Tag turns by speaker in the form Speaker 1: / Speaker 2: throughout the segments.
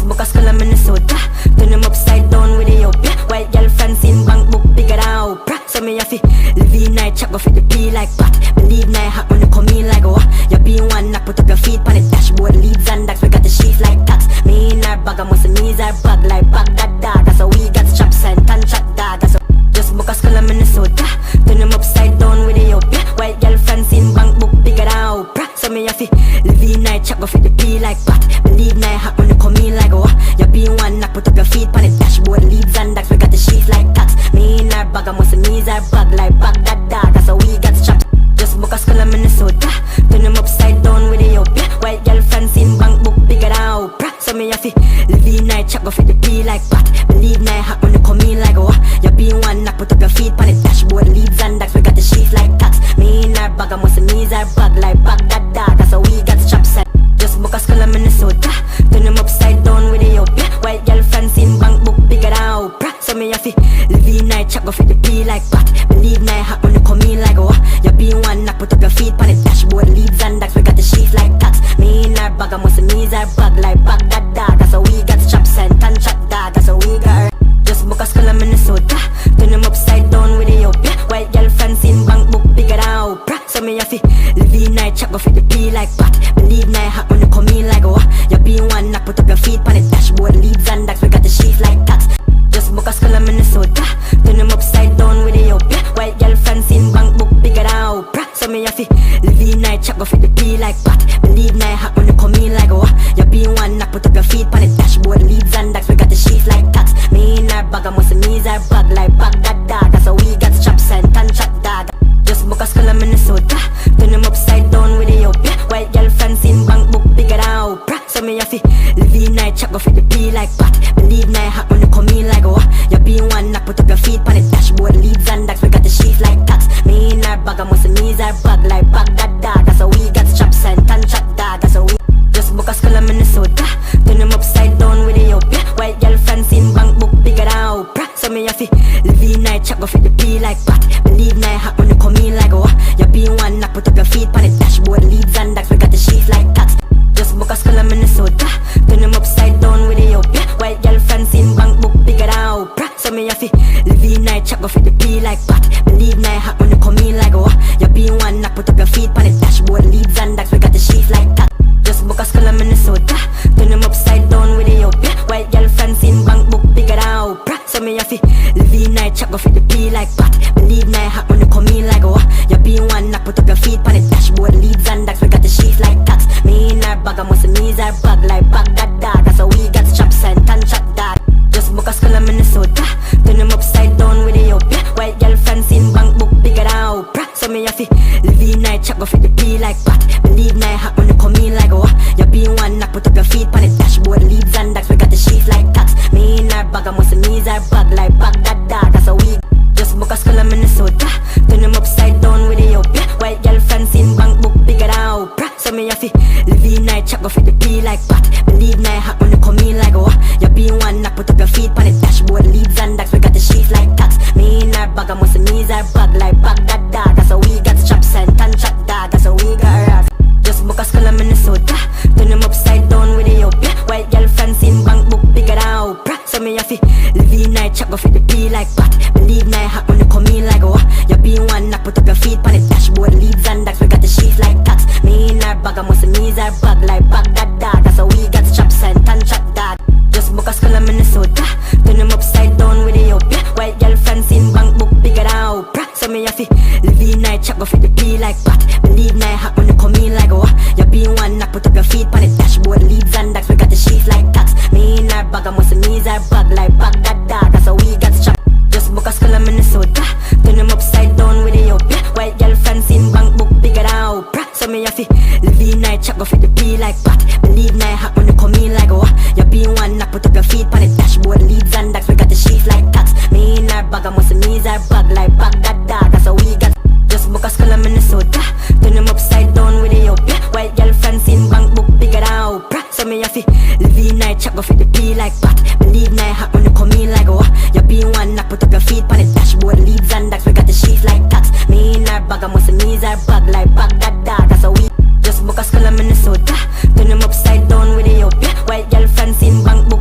Speaker 1: Just book a school in Minnesota. Turn them upside down with the up. White girl Francine bank book bigger than Oprah. So me have to live in night chop go fit the pee like pot. Believe night hot when you come in like oh. You be one knock put up your feet on the dashboard. Leads and ducks we got the sheaf like cats. Me in our bag I must knees our bag like Baghdad dog. So we got chops and tan chat dog. So just book a school in Minnesota. Turn them upside down with the up. White girl Francine bank book bigger than Oprah. So me have to live in night chop go fit the pee like pot. Believe night hot when you come in like oh. You be one knock put up your feet on the dashboard. Leads and ducks we got the sheaf like cats. Me in our bag I must knees our bag like Baghdad dog. So we got chops. Just book a school in Minnesota. Turn them upside down with the up. White girl Francine bank book bigger than Oprah. So me have to live in night chop go fit the pee like pot. Believe night hot when you come in like oh. You be one knock put up your feet on the dashboard. Leads and ducks we got the sheaf like cats. Me in our bag I must knees our bag like Baghdad dog. So we got chops. Just book a school in Minnesota. Turn them upside down with the up. White girl Francine bank book bigger than Oprah. So me have to live in night chop go fit the pee like pot. Believe night hot when you come in like oh. You be one knock put up your feet on the dashboard. Leads and ducks we got the sheaf like cats. Me in our bag I must knees our bag like Baghdad dog. So we got chops and tan chat dog. So we got her. Just book a school in Minnesota. Turn them upside down with the up. White girl Francine bank book bigger than Oprah. So me have to live in night chop go fit the pee like pot. Believe night hot when you come in like oh. You be one knock put up your feet on the dashboard. Leads and ducks we got the sheaf like cats. Just book a school in Minnesota. Turn them upside down with the up. White girl Francine bank book bigger than Oprah. So me have to live in night chop go fit the pee like pot. Believe night hot when you come in like oh. You be one knock put up your feet on the dashboard. Leads and ducks we got the sheaf like cats. Me in our bag I must knees our bag like Baghdad dog. So we got chops and tan chat dog. Just book a school in Minnesota. Turn them upside down with the up. White girl Francine bank book bigger than Oprah. So me have to live in night chop go fit the pee like pot. Believe night hot when you come in like oh. You be one knock put up your feet on the dashboard. Leads and ducks we got the sheaf like cats. Me in our bag I must knees our bag like Baghdad dog. So we got chops and tan chat dog. So we just book a school in Minnesota. Turn them upside down with the up. White girl Francine bank book bigger than Oprah. So me have to live in night chop go fit the pee like pot. Believe night hot when you come in like oh. You be one knock put up your feet on the dashboard. Leads and ducks we got the sheaf like cats. Just book a school in Minnesota. Turn them upside down with the up. White girl Francine bank book bigger than Oprah. So me have to live in night chop go fit the pee like pot. Believe night hot when you come in like oh. You be one knock put up your feet on the dashboard. Leads and ducks we got the sheaf like cats. Just book a school in Minnesota. Turn them upside down with the up. White girl Francine bank book bigger than Oprah. So me have to live in night chop go fit the pee like pot. Believe night hot when you come in like oh. You be one knock put up your feet on the dashboard. Leads and ducks we got the sheaf like cats. Me in our bag I must knees our bag like Baghdad dog. So we got chops and tan chat dog. Just book a school in Minnesota. Turn them upside down with the up. White girl Francine bank book bigger than Oprah. So me have to live in night chop go fit the pee like pot. Believe night hot when you come in like oh. You be one knock put up your feet on the dashboard. Leads and ducks we got the sheaf like cats. Me in our bag I must knees our bag like Baghdad dog. So we just book a school in Minnesota. Turn them upside down with the up. White girl Francine bank book bigger than Oprah. So me have to live in night chop go fit the pee like pot. Believe night hot when you come in like oh. You be one knock put up your feet on the dashboard. Leads and ducks we got the sheaf like cats. Me in our bag I must knees our bag like Baghdad dog. So we got chops and tan chat dog. So we got her. Just book a school in Minnesota. Turn them upside down with the up. White girl Francine bank book bigger than Oprah. So me have to live in night chop go fit the pee like pot. Believe night hot when you come in like oh. You be one knock put up your feet on the dashboard. Leads and ducks we got the sheaf like cats. Me in our bag I must knees our bag like Baghdad dog. So we got chops and tan chat dog. Just book a school in Minnesota. Turn them upside down with the up. White girl Francine bank book bigger than Oprah. So me have to live in night chop go fit the pee like pot. Believe night hot when you come in like oh. You be one knock put up your feet on the dashboard. Leads and ducks we got the sheaf like cats. Me in our bag I must knees our bag like Baghdad dog. So we got chops. Just book a school in Minnesota. Turn them upside down with the up. White girl Francine bank book bigger than Oprah. So me have to live in night chop go fit the pee like pot. Believe night hot when you come in like oh. You be one knock put up your feet on the dashboard. Leads and ducks we got the sheaf like cats. Me in our bag I must knees our bag like Baghdad dog. So we got just book a school in Minnesota. Turn them upside down with the up. White girl Francine bank book bigger than Oprah. So me have to live in night chop go fit the pee like pot. Believe night hot when you come in like oh. You be one knock put up your feet on the dashboard. Leads and ducks we got the sheaf like cats. Me in our bag I must knees our bag like Baghdad dog. So we just book a school in Minnesota. Turn them upside down with the up. White girl Francine bank book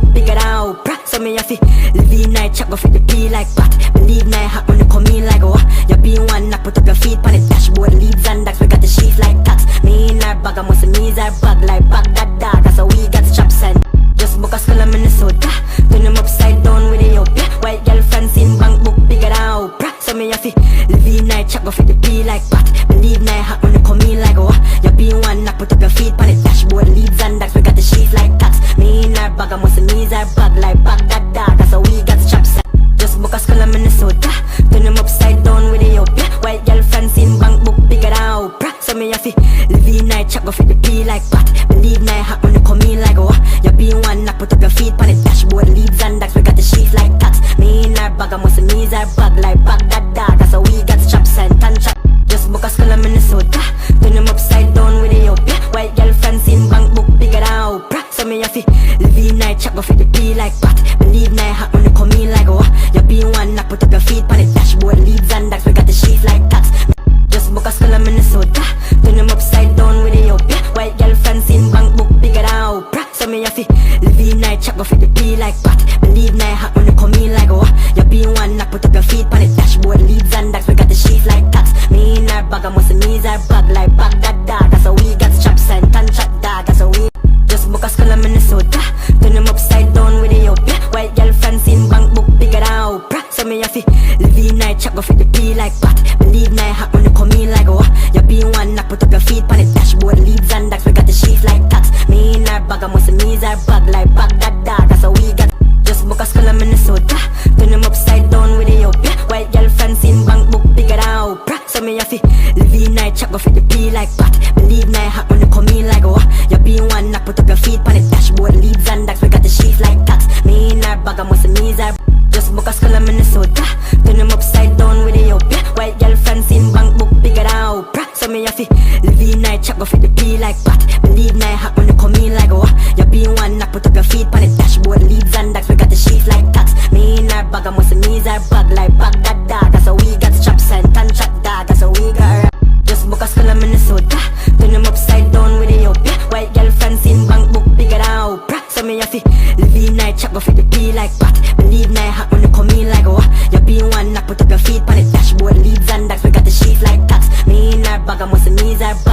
Speaker 1: fi live in night chop go fit the pee like pot. Believe night hot when you come in like oh. You be one knock put up your feet on the dashboard. Leads and ducks we got the sheath like tax. Me in our bag I must knees our bag like bag that dog. That's how we got chops and just book a skull in Minnesota. Turn them upside down with the up. White girl fancy in bank book bigger than Oprah. So me have to live in night chop go fit the pee like pot. Believe night hot when you come in like oh. You be one knock put up your feet on the dashboard. Leads and ducks we got the sheath like tax. Me in our bag I must knees our bag like bag that dog. That's how we got chops and just book a skull in Minnesota. Turn them upside down with the up. White girl fancy in bank book bigger than Oprah. So me have to live in night chop go fit the pee like pot. Believe night hot when you come in like oh. You be one knock put up your feet on the dashboard. Leads and ducks we got the sheath like tax. Me in our bag I must knees our bag like bag that dog. That's how we got chops and tan chop. Just book a skull in Minnesota. Turn them upside down with the up. White girl fancy in bank book bigger than Oprah. So me have to live in night chop go fit the pee like pot. Believe night hot when you come in like oh. You be one knock put up your feet on the dashboard. Leads and ducks we got the sheath like tax. Just book a skull in Minnesota. Turn them upside down with the up. White girl fancy in bank book bigger than Oprah. So me have to live in night chop go fit the pee like pot. Believe night hot when you come in like oh. You be one knock put up your feet on the dashboard. Leads and ducks we got the sheath like tax. Me in our bag I must knees our bag like bag that dog. That's how we got chops and tan chop dog. That's how we just book a skull in Minnesota. Turn them upside down with the up. White girl fancy in bank book bigger than Oprah. So me have to live in night chop go fit the pee like pot. Believe night hot when you come in like oh. You be one knock put up your feet on the dashboard. Leads and ducks we got the sheath like tax. Me in our bag I must knees our bag like bag that dog. That's how we got just book a skull in Minnesota. Turn them upside down with the up. White girl fancy in bank book bigger than Oprah. So me have to live in night chop go fit the pee like pot. Believe night hot when you come in like oh. You be one knock put up your feet on the dashboard. Leads and ducks we got the sheath like tax. Me in our bag I must knees our just book a skull in Minnesota. Turn them upside down with the up. White girl fancy in bank book bigger than Oprah. So me have to live in night chop go fit the pee like pot. Believe night hot when you come in like oh. You be one knock put up your feet on the dashboard. Leads and ducks we got the sheath like tax. Me in our bag I must knees our bag like bag that dog. That's how we got chops and tan chop dog. That's how we got just book a skull in Minnesota. Turn them upside down with the up. White girl fancy in bank book bigger than Oprah. So me have to live in night chop go fit the pee like pot. Believe night hot when you come in like oh. You be one knock put up your feet on the dashboard. Leads and ducks we got the sheath like tax. Me in our bag I must knees our bag